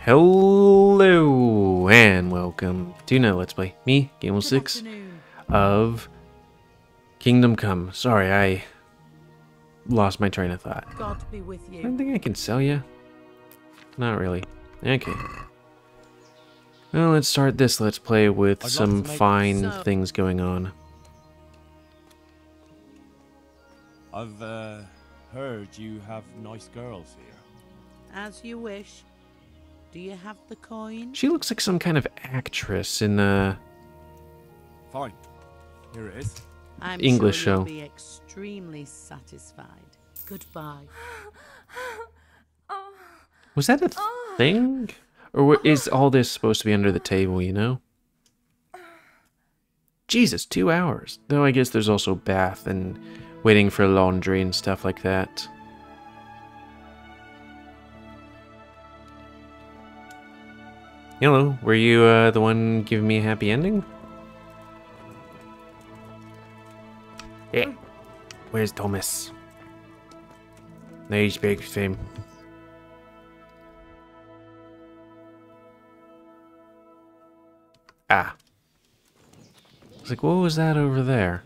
Hello and welcome to another Let's Play. Me, GamerWolfSix of Kingdom Come. Sorry, I lost my train of thought. God be with you. I don't think I can sell you. Not really. Okay. Well, let's start this Let's Play with some fine things going on. I've heard you have nice girls here. As you wish. Do you have the coin? She looks like some kind of actress in Fine. Here it is. I'm English sure you'll show. be extremely satisfied. Goodbye. Was that a thing? Or is all this supposed to be under the table, you know? Jesus, 2 hours. Though I guess there's also bath and waiting for laundry and stuff like that. Hello, were you the one giving me a happy ending? Yeah. Where's Thomas? No, he speaks to him. Ah. I was like, what was that over there?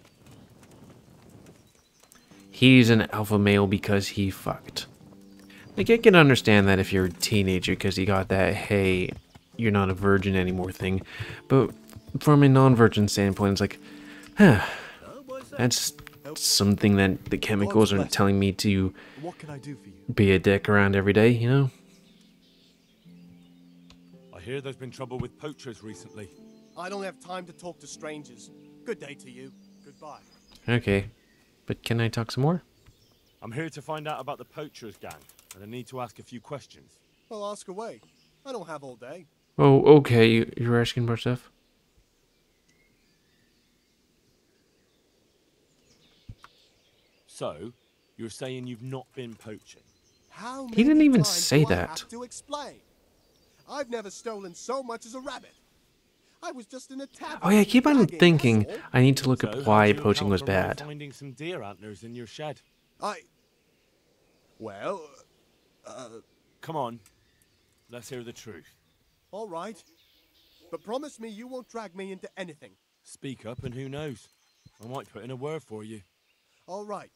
He's an alpha male because he fucked. Like, I can understand that if you're a teenager because you got that, hey, you're not a virgin anymore thing. But from a non-virgin standpoint, it's like, huh, that's something that the chemicals are telling me to be a dick around every day, you know? I hear there's been trouble with poachers recently. I don't have time to talk to strangers. Good day to you. Goodbye. Okay, but can I talk some more? I'm here to find out about the poachers gang, and I need to ask a few questions. Well, ask away. I don't have all day. Oh, okay, you're asking more stuff? So, you're saying you've not been poaching? How He didn't many even times say do I that. have to explain? I've never stolen so much as a rabbit. I was just in a tavern. Oh yeah, I keep on bragging, thinking that's all. I need to look So, up how'd why you poaching was account for Ray bad. finding some deer antlers in your shed? Well, Come on, let's hear the truth. all right. But promise me you won't drag me into anything. Speak up, and who knows? I might put in a word for you. All right.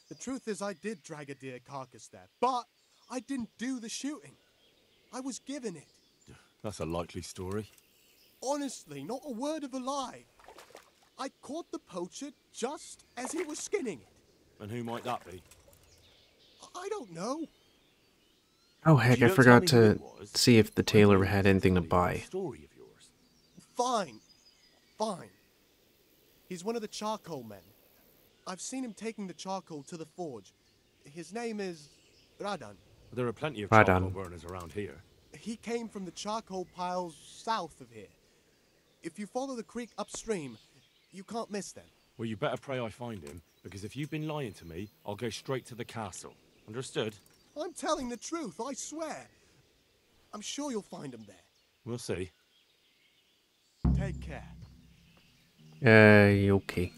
The truth is I did drag a deer carcass there, but I didn't do the shooting. I was given it. That's a likely story. Honestly, not a word of a lie. I caught the poacher just as he was skinning it. And who might that be? I don't know. Oh heck, You I don't forgot tell me who to it was. see if the tailor had anything to buy. Story of yours. Fine. Fine. He's one of the charcoal men. I've seen him taking the charcoal to the forge. His name is Radan. There are plenty of Right charcoal on. burners around here. He came from the charcoal piles south of here. If you follow the creek upstream, you can't miss them. Well, you better pray I find him, because if you've been lying to me, I'll go straight to the castle. Understood? I'm telling the truth, I swear. I'm sure you'll find him there. We'll see. Take care. Okay.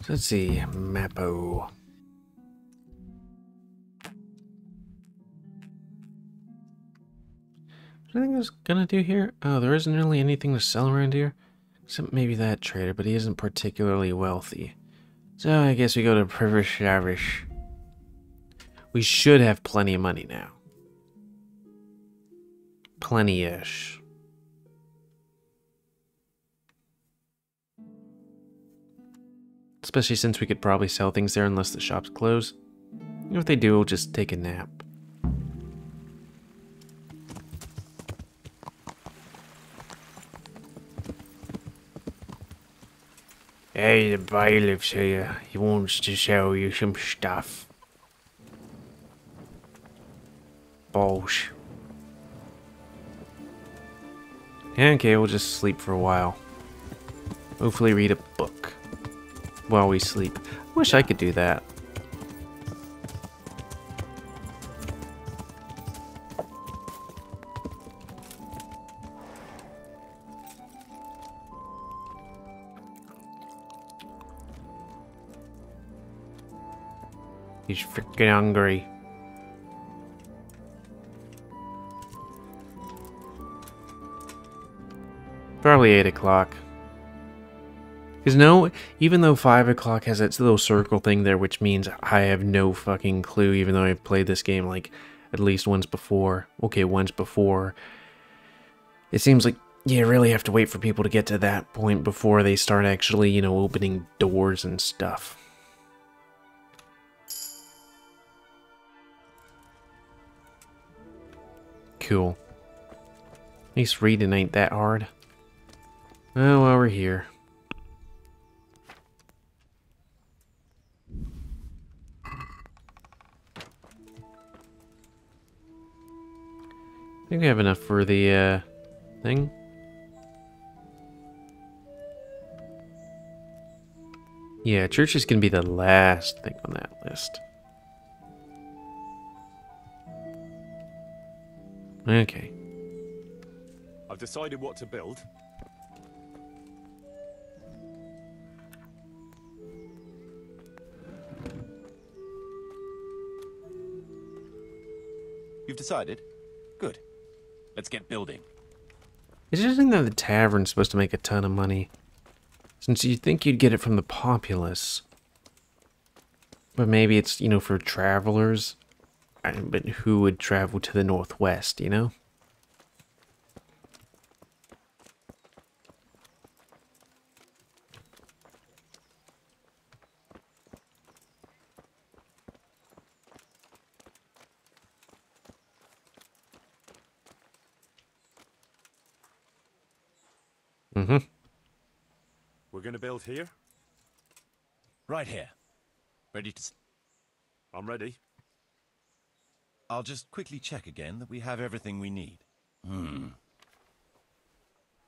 So let's see, Mappo. Is there anything I was gonna do here? Oh, there isn't really anything to sell around here. Except maybe that trader, but he isn't particularly wealthy. So I guess we go to Pribyslavitz. We should have plenty of money now. Plenty-ish. Especially since we could probably sell things there unless the shops close. If they do, we'll just take a nap. Hey, the bailiff's here. He wants to sell you some stuff. Balls. Okay, we'll just sleep for a while. Hopefully read a book while we sleep. I wish I could do that. He's freaking hungry. Probably 8 o'clock. Because no, even though 5 o'clock has that little circle thing there, which means I have no fucking clue, even though I've played this game like at least once before. Okay, once before. It seems like you really have to wait for people to get to that point before they start actually, you know, opening doors and stuff. Cool. At least reading ain't that hard. Oh, well, we're here. I think we have enough for the, thing. Yeah, church is gonna be the last thing on that list. Okay. I've decided what to build. You've decided? Good. Let's get building. It's interesting that the tavern's supposed to make a ton of money. Since you'd think you'd get it from the populace. But maybe it's, you know, for travelers. But who would travel to the northwest, you know? Mm-hmm. We're gonna build here? Right here. Ready to... I'm ready. I'll just quickly check again that we have everything we need.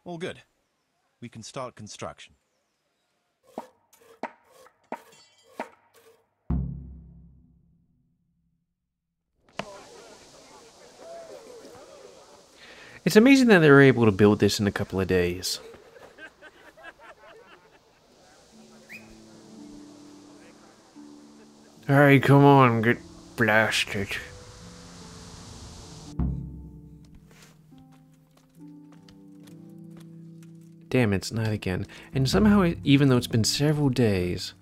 All good. We can start construction. It's amazing that they were able to build this in a couple of days. Alright, come on, get blasted. Damn, it's night again. And somehow, even though it's been several days,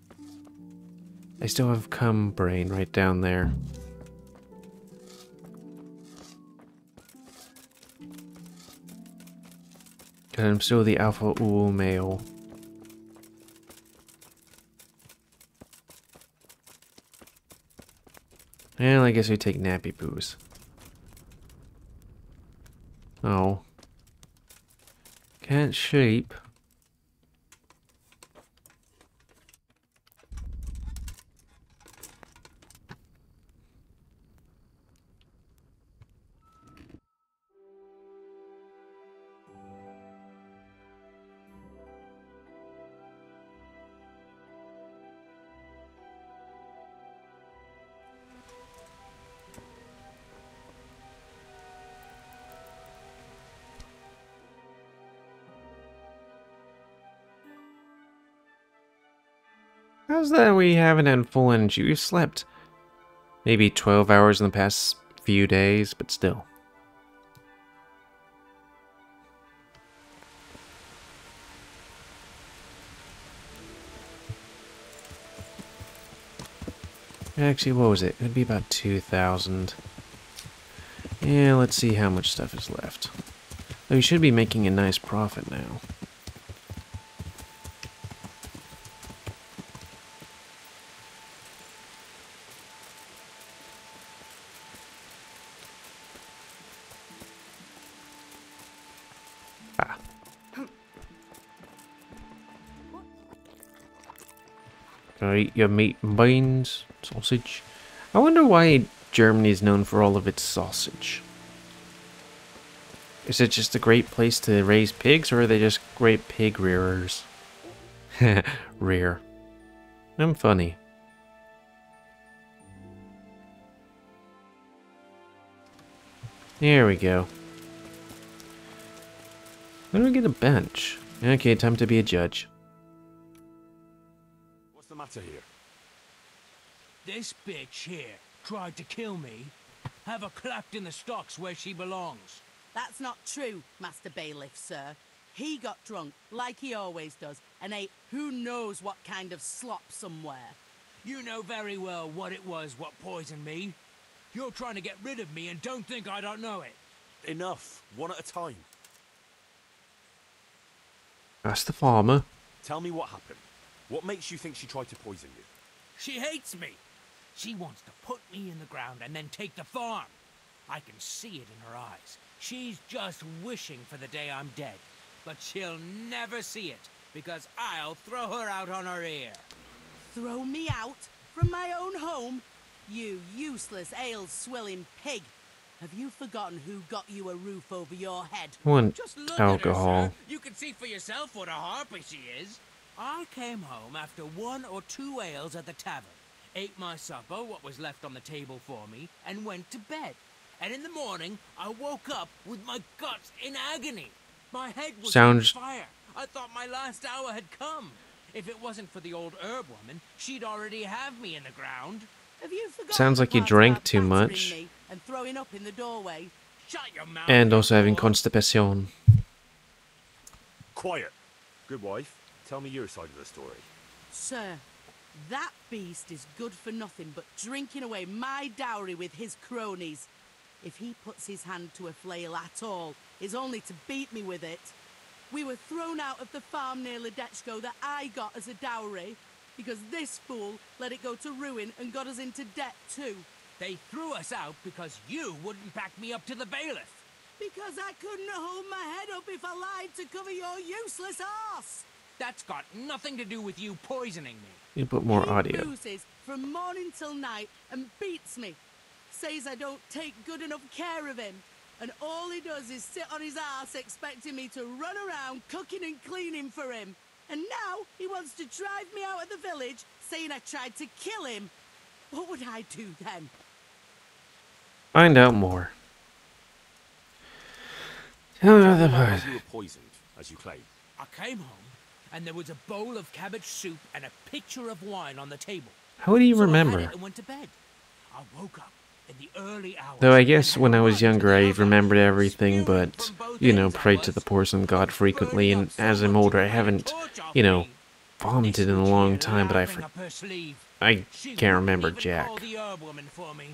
I still have cum brain right down there. And I'm still the alpha ooh male. Well, I guess we take nappy poos. Oh. Can't sleep. How's that we haven't had full energy? We've slept maybe 12 hours in the past few days, but still. Actually, what was it? It would be about 2,000. Yeah, let's see how much stuff is left. Oh, you should be making a nice profit now. Can I eat your meat and beans? Sausage? I wonder why Germany is known for all of its sausage. Is it just a great place to raise pigs, or are they just great pig rearers? Rear. I'm funny. There we go. When do we get a bench? Okay, time to be a judge. What's the matter here? This bitch here tried to kill me. Have her clapped in the stocks where she belongs. That's not true, Master Bailiff, sir. He got drunk, like he always does, and ate who knows what kind of slop somewhere. You know very well what it was what poisoned me. You're trying to get rid of me and don't think I don't know it. Enough. One at a time. That's the farmer. Tell me what happened. What makes you think she tried to poison you? She hates me. She wants to put me in the ground and then take the farm. I can see it in her eyes. She's just wishing for the day I'm dead. But she'll never see it, because I'll throw her out on her ear. Throw me out from my own home? You useless ale-swilling pig. Have you forgotten who got you a roof over your head? Want Just look alcohol. at her, sir. You can see for yourself what a harpy she is. I came home after 1 or 2 ales at the tavern, ate my supper, what was left on the table for me, and went to bed. And in the morning, I woke up with my guts in agony. My head was on fire. I thought my last hour had come. If it wasn't for the old herb woman, she'd already have me in the ground. Have you forgotten Sounds like you the part drank about too battering much. me and throwing up in the doorway? Shut your mouth. And also having whore. constipation. Quiet. Good wife. Tell me your side of the story. Sir, that beast is good for nothing but drinking away my dowry with his cronies. If he puts his hand to a flail at all, it's only to beat me with it. We were thrown out of the farm near Ledechko that I got as a dowry, because this fool let it go to ruin and got us into debt too. They threw us out because you wouldn't back me up to the bailiff. Because I couldn't hold my head up if I lied to cover your useless arse. That's got nothing to do with you poisoning me. You put more He audio. boozes from morning till night and beats me. Says I don't take good enough care of him. And all he does is sit on his ass expecting me to run around cooking and cleaning for him. And now he wants to drive me out of the village, saying I tried to kill him. What would I do then? Find out more. Tell me about the How part. you were poisoned, as you claim. I came home, and there was a bowl of cabbage soup and a pitcher of wine on the table. How do you So I had remember? it and went to bed. I woke up in the early hours. Though I and guess had when a I was run to younger the I outhouse, remembered everything, spewing but, from both you know, ends I prayed to was, the porcelain god frequently, burning and up so as I'm much older I it made a haven't, torch off you know, me. vomited This in a witch long here time, but laughing up her sleeve. I She can't wouldn't remember even jack. call the herb woman for me.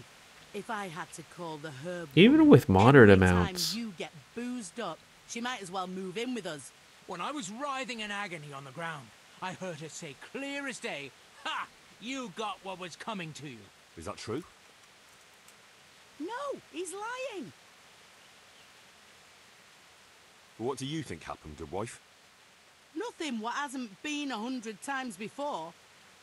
If I had to call the herb Even woman with moderate every amounts. time you get boozed up, she might as well move in with us. When I was writhing in agony on the ground, I heard her say clear as day, "Ha! You got what was coming to you." Is that true? No, he's lying. What do you think happened, good wife? Nothing what hasn't been 100 times before.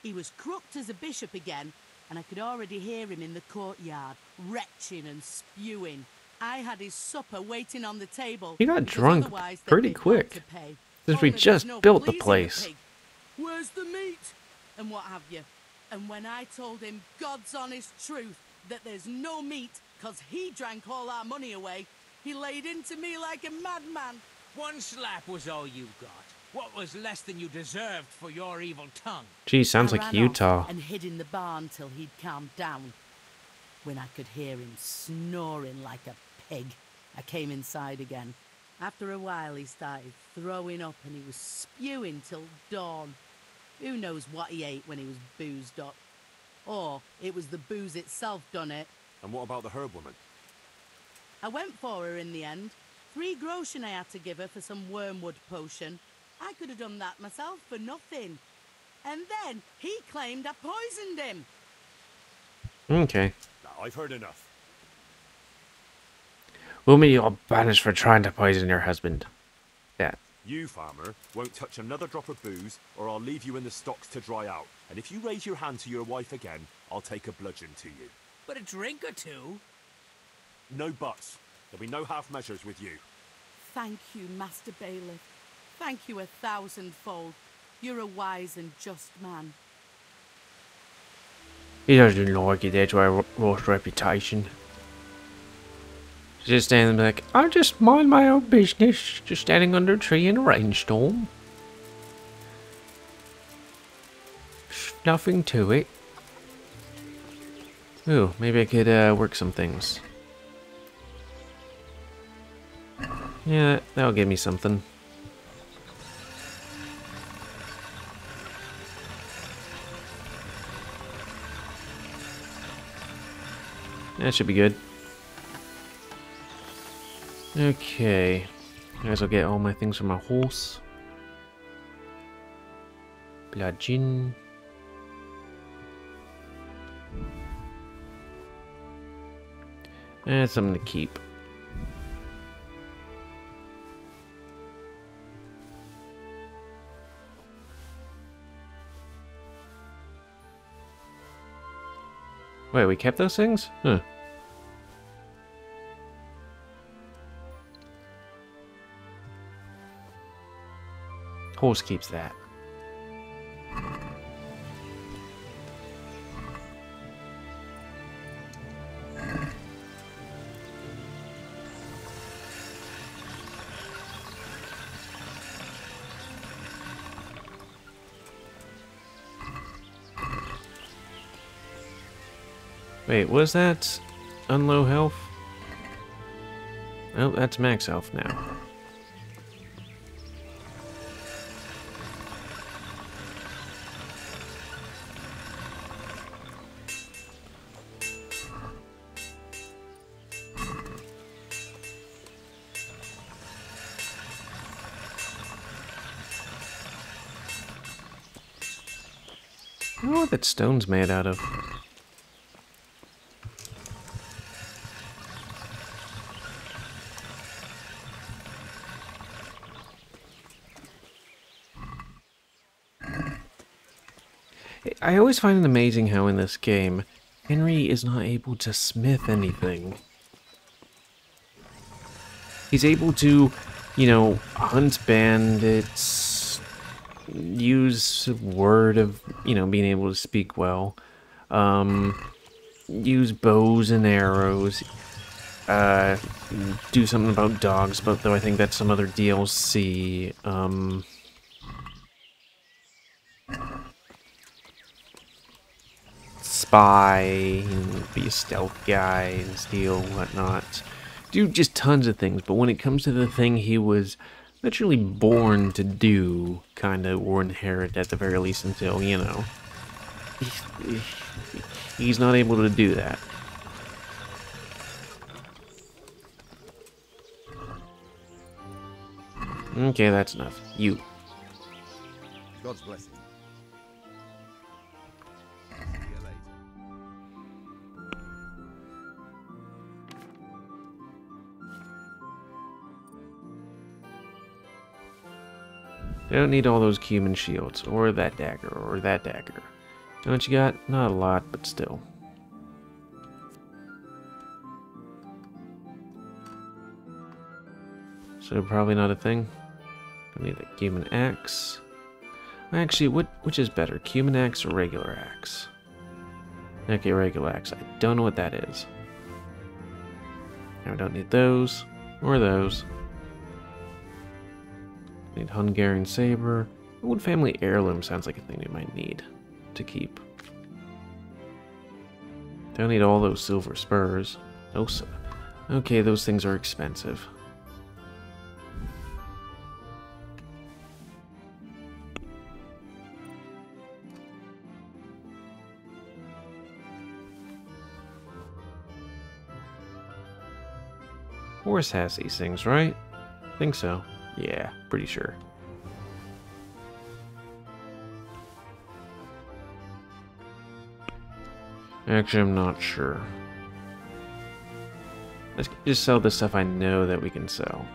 He was crooked as a bishop again, and I could already hear him in the courtyard, retching and spewing. I had his supper waiting on the table. He got because drunk otherwise they'd pretty be hard quick, to pay. since we Only there's just no built the pleasing place. pig. Where's the meat? And what have you. And when I told him God's honest truth that there's no meat, 'cause he drank all our money away, he laid into me like a madman. One slap was all you got. What was less than you deserved for your evil tongue? Gee, sounds I like ran Utah. off and hid in the barn till he'd calmed down. When I could hear him snoring like a pig, I came inside again. After a while he started throwing up and he was spewing till dawn. Who knows what he ate when he was boozed up? Or it was the booze itself done it. And what about the herb woman? I went for her in the end. 3 groschen I had to give her for some wormwood potion. I could have done that myself for nothing. And then he claimed I poisoned him. Okay. Now, I've heard enough. Woman, you're banished for trying to poison your husband. Yeah. You, farmer, won't touch another drop of booze, or I'll leave you in the stocks to dry out. And if you raise your hand to your wife again, I'll take a bludgeon to you. But a drink or two? No buts. There'll be no half measures with you. Thank you, Master Bailiff. Thank you 1,000-fold. You're a wise and just man. He doesn't like it, that's why I lost reputation. Just standing there like, I just mind my own business, just standing under a tree in a rainstorm. Nothing to it. Ooh, maybe I could work some things. Yeah, that'll give me something. That should be good. Okay. I guess I'll get all my things from my horse. Bludgeon. And something to keep. Wait, we kept those things? Huh. Horse keeps that. Wait, was that unlow health? Oh, that's max health now. I don't know what that stone's made out of. I always find it amazing how in this game, Henry is not able to smith anything. He's able to, you know, hunt bandits, use word of, you know, being able to speak well, use bows and arrows, do something about dogs, but though I think that's some other DLC, spy, be a stealth guy and steal whatnot. Do just tons of things, but when it comes to the thing he was literally born to do, kind of, or inherit at the very least until, you know, he's not able to do that. Okay, that's enough. You. God's blessing. Don't need all those cumin shields, or that dagger, or that dagger. You know what you got? Not a lot, but still. So probably not a thing. I need a cumin axe. Actually, which is better, cumin axe or regular axe? Okay, regular axe. I don't know what that is. I don't need those, or those. Need Hungarian saber. Old family heirloom sounds like a thing we might need to keep. Don't need all those silver spurs. Okay, those things are expensive. Horse has these things, right? I think so. Yeah, pretty sure. Actually, I'm not sure. Let's just sell the stuff I know that we can sell.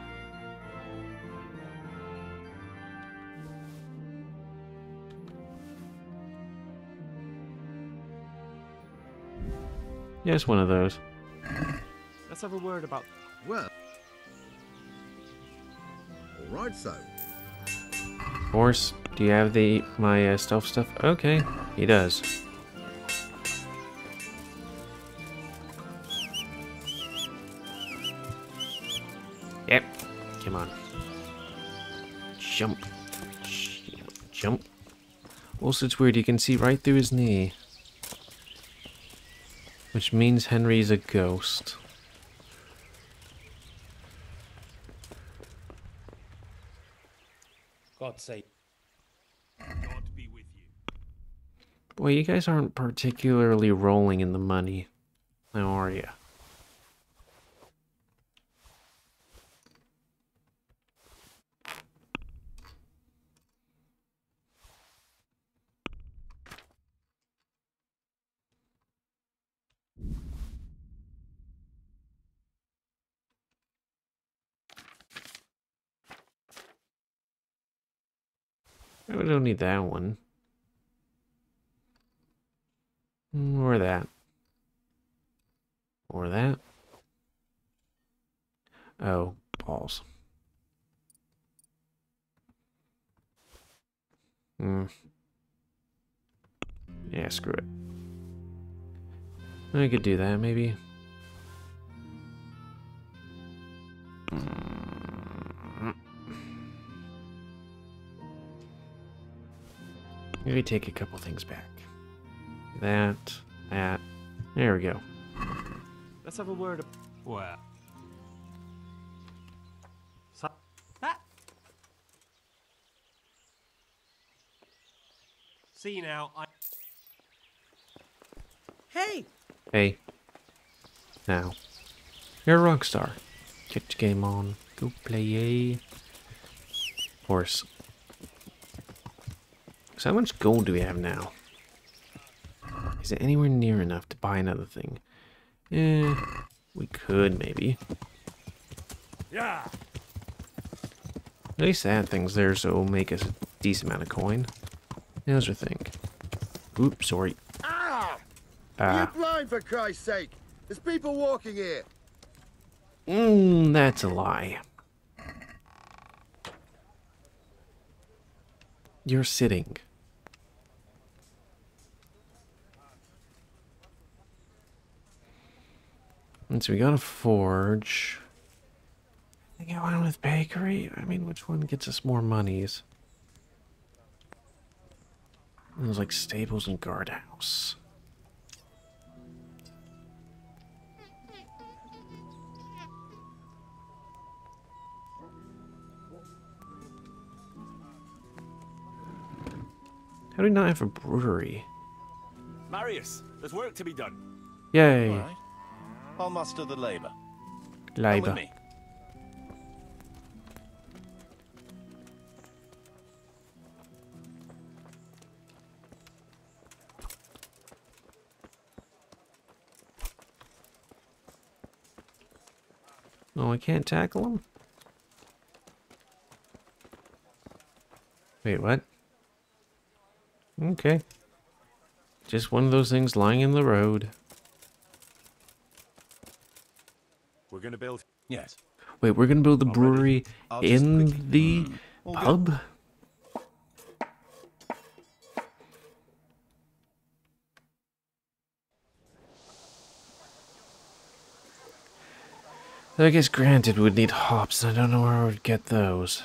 Yes, one of those. Let's have a word about... Well, all right, so. Horse, do you have my stealth stuff? Okay, he does. Yep, come on. Jump. Jump. Also, it's weird, you can see right through his knee. Which means Henry's a ghost. God's sake. God be with you. Boy, you guys aren't particularly rolling in the money. Now are are you? We don't need that one. Or that. Or that. Oh, balls. Yeah, screw it. I could do that, maybe. Maybe take a couple things back. That. There we go. Let's have a word. Well. See now, Hey! Hey. Now. You're a rock star. Get your game on. Go play. Horse. So how much gold do we have now? Is it anywhere near enough to buy another thing? We could maybe. Yeah. At least that thing's there, so it'll make us a decent amount of coin. How's your thing? Oops, sorry. Ah! Are you blind, for Christ's sake? There's people walking here. That's a lie. You're sitting. And so we got a forge. I think I went with bakery. I mean, which one gets us more monies? There's like stables and guardhouse. How do we not have a brewery? Marius, there's work to be done. Yay. All right. I'll muster the labor. Come Labor. with me. Oh, I can't tackle him? Wait, what? Okay. Just one of those things lying in the road. We're gonna build. Yes. Wait, we're gonna build the Already? brewery I'll just in quickly- the All good. pub? I guess granted we'd need hops, and I don't know where I would get those.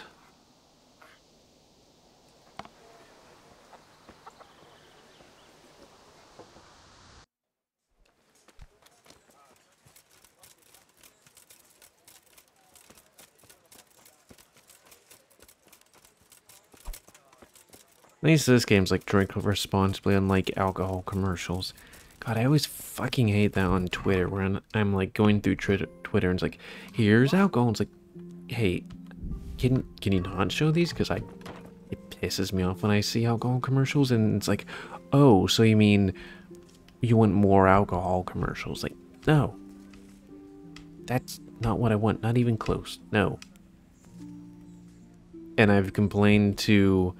At least this game's like drink responsibly, unlike alcohol commercials. God, I always fucking hate that on Twitter, where I'm like going through Twitter and it's like, here's alcohol. And it's like, hey, can you not show these? Because it pisses me off when I see alcohol commercials, and it's like, oh, so you mean you want more alcohol commercials? Like, no. That's not what I want. Not even close. No. And I've complained to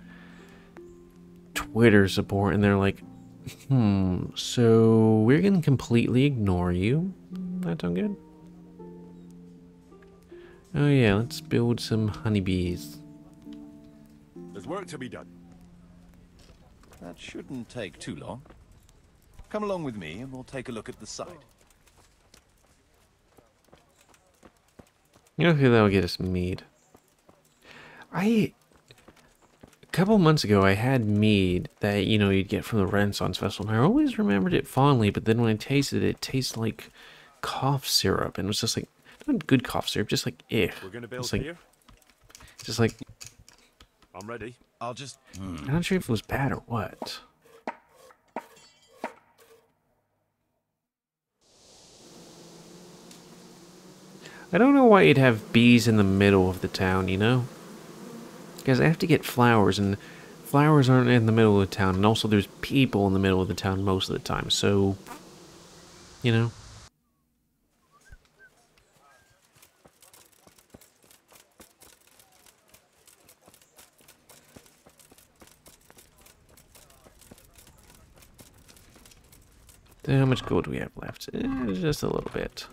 Twitter support, and they're like, so we're gonna completely ignore you. That sound good? Oh yeah, let's build some honeybees. There's work to be done. That shouldn't take too long. Come along with me and we'll take a look at the site. Okay, that'll get us mead. A couple months ago, I had mead that, you know, you'd get from the Renaissance Festival, and I always remembered it fondly, but then when I tasted it, it tasted like cough syrup, and it was just like, not good cough syrup, just like, We're gonna build It's like, here. just like, I'm ready. I'll just... I'm not sure if it was bad or what. I don't know why you'd have bees in the middle of the town, you know? Because I have to get flowers, and flowers aren't in the middle of the town, and also there's people in the middle of the town most of the time, so, you know. So how much gold do we have left? Just a little bit.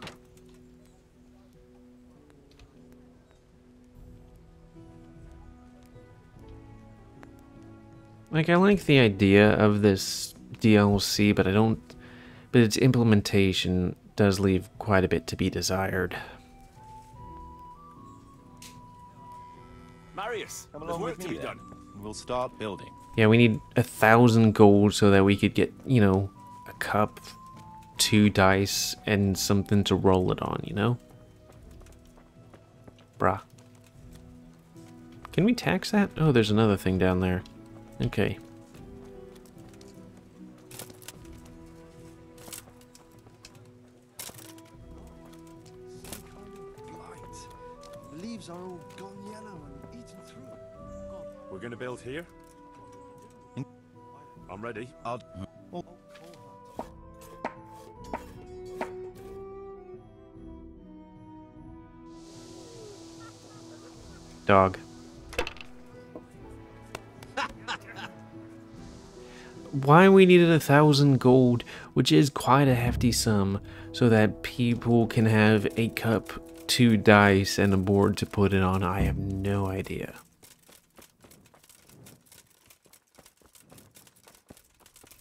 Like, I like the idea of this DLC, but but its implementation does leave quite a bit to be desired. Marius, Come there's along work with to me be then. done. We'll start building. Yeah, we need 1,000 gold so that we could get, you know, a cup, 2 dice, and something to roll it on, you know? Bruh. Can we tax that? Oh, there's another thing down there. Okay. The leaves are all gone yellow and eaten through. We're gonna build here? I'm ready. Dog. Why we needed 1,000 gold, which is quite a hefty sum, so that people can have a cup, 2 dice, and a board to put it on, I have no idea.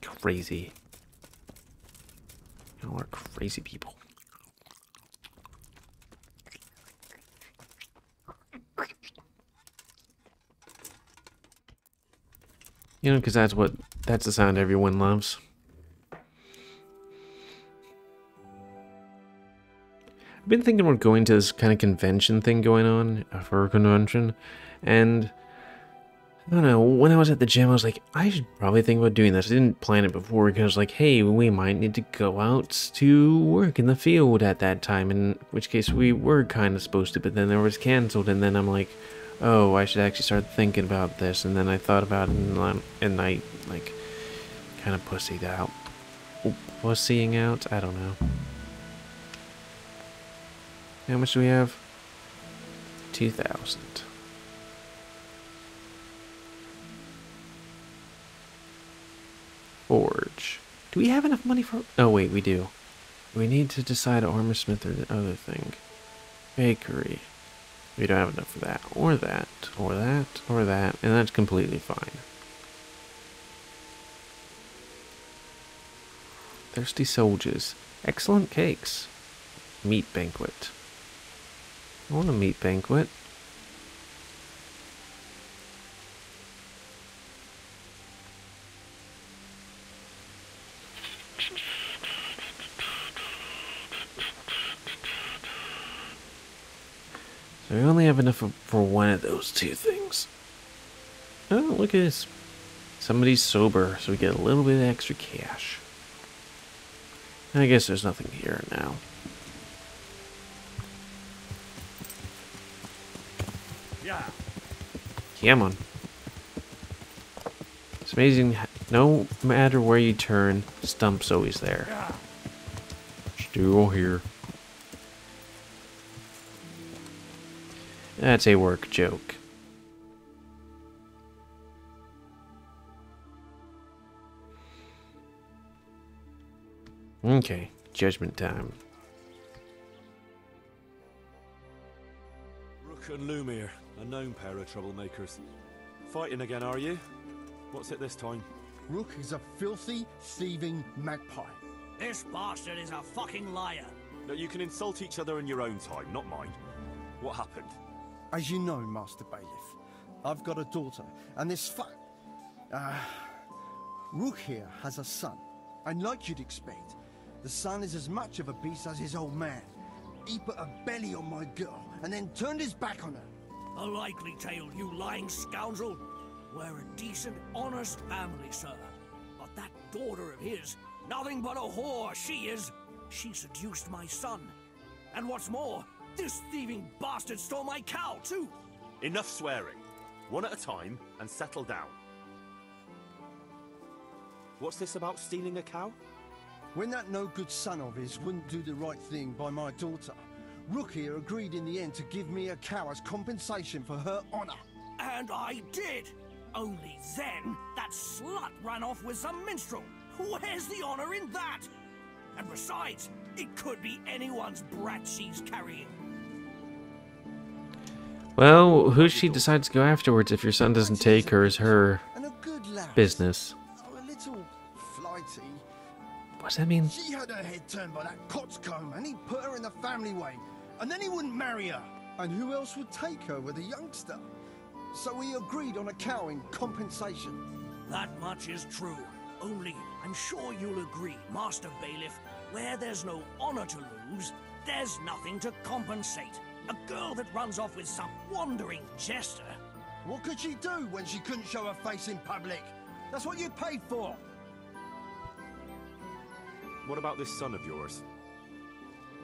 Crazy. Y'all are crazy people. You know, because that's the sound everyone loves. I've been thinking about going to this kind of convention thing going on, for a convention, and I don't know, when I was at the gym, I was like, I should probably think about doing this. I didn't plan it before because I was like, hey, we might need to go out to work in the field at that time, in which case we were kind of supposed to, but then it was cancelled, and then I'm like, oh, I should actually start thinking about this, and then I thought about it, and I, like, kind of pussied out. Pussying out? I don't know. How much do we have? 2,000. Forge. Do we have enough money for... Oh, wait, we do. We need to decide armor smith or the other thing. Bakery. We don't have enough for that. Or that. Or that. Or that. And that's completely fine. Thirsty soldiers. Excellent cakes. Meat banquet. I want a meat banquet. So we only have enough for one of those 2 things. Oh, look at this. Somebody's sober, so we get a little bit of extra cash. And I guess there's nothing here now. Yeah. Come on. It's amazing. No matter where you turn, Stump's always there. Still here. That's a work joke. Okay, judgment time. Rook and Lumir, a known pair of troublemakers. Fighting again, are you? What's it this time? Rook is a filthy, thieving magpie. This bastard is a fucking liar. No, you can insult each other in your own time, not mine. What happened? As you know, Master Bailiff, I've got a daughter, and this Rook here has a son. And like you'd expect, the son is as much of a beast as his old man. He put a belly on my girl, and then turned his back on her. A likely tale, you lying scoundrel. We're a decent, honest family, sir. But that daughter of his, nothing but a whore she is. She seduced my son. And what's more, This thieving bastard stole my cow, too! Enough swearing. One at a time, and settle down. What's this about stealing a cow? When that no-good son of his wouldn't do the right thing by my daughter, Rook here agreed in the end to give me a cow as compensation for her honor. And I did! Only then, that slut ran off with some minstrel. Where's the honor in that? And besides, it could be anyone's brat she's carrying. Well, who she decides to go afterwards if your son doesn't take her is her And a good lass. business. A little flighty. What does that mean? She had her head turned by that coxcomb, and he put her in the family way. And then he wouldn't marry her. And who else would take her with a youngster? So we agreed on a cow in compensation. That much is true. Only, I'm sure you'll agree, Master Bailiff, where there's no honor to lose, there's nothing to compensate. A girl that runs off with some wandering jester. What could she do when she couldn't show her face in public? That's what you paid for. What about this son of yours?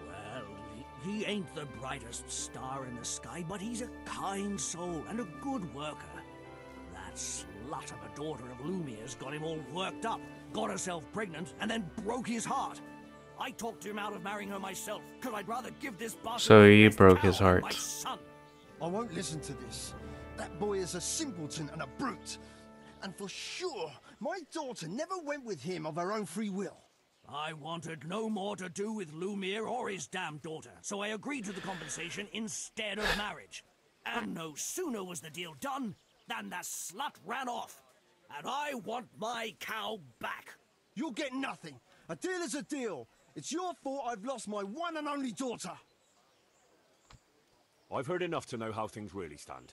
Well, he ain't the brightest star in the sky, but he's a kind soul and a good worker. That slut of a daughter of Lumier's got him all worked up, got herself pregnant, and then broke his heart. I talked him out of marrying her myself, because I'd rather give this bastard So you this broke cow his than heart. my son. I won't listen to this. That boy is a simpleton and a brute. And for sure, my daughter never went with him of her own free will. I wanted no more to do with Lumiere or his damned daughter, so I agreed to the compensation instead of marriage. And no sooner was the deal done than the slut ran off. And I want my cow back. You'll get nothing. A deal is a deal. It's your fault I've lost my one and only daughter. I've heard enough to know how things really stand.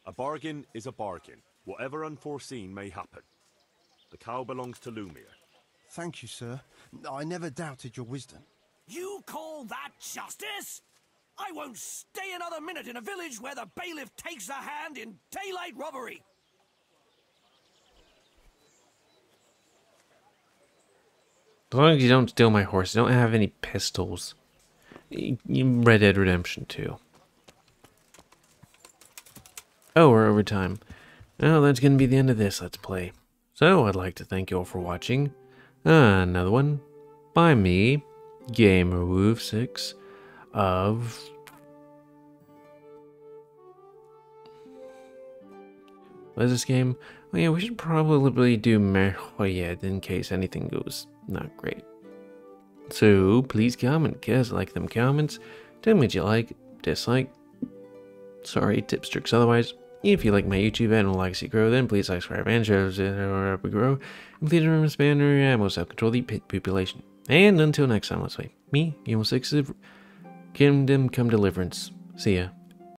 A bargain is a bargain, whatever unforeseen may happen. The cow belongs to Lumiere. Thank you, sir. I never doubted your wisdom. You call that justice? I won't stay another minute in a village where the bailiff takes a hand in daylight robbery. As long as you don't steal my horse, you don't have any pistols. Red Dead Redemption 2. Oh, we're over time. Well, that's going to be the end of this Let's Play. So, I'd like to thank you all for watching. Another one by me, GamerWolfSix, of... What is this game? Oh yeah, we should probably do Merhoyed in case anything goes not great. So, please comment, guys, like them comments. Tell me what you like, dislike. Sorry, tips, tricks, otherwise. If you like my YouTube and would like to see grow, then please subscribe and share as we grow. And please remember to spam your ammo, self-control the pit population. And until next time, let's play. Me, GamerWolfSix, Kingdom Come Deliverance. See ya.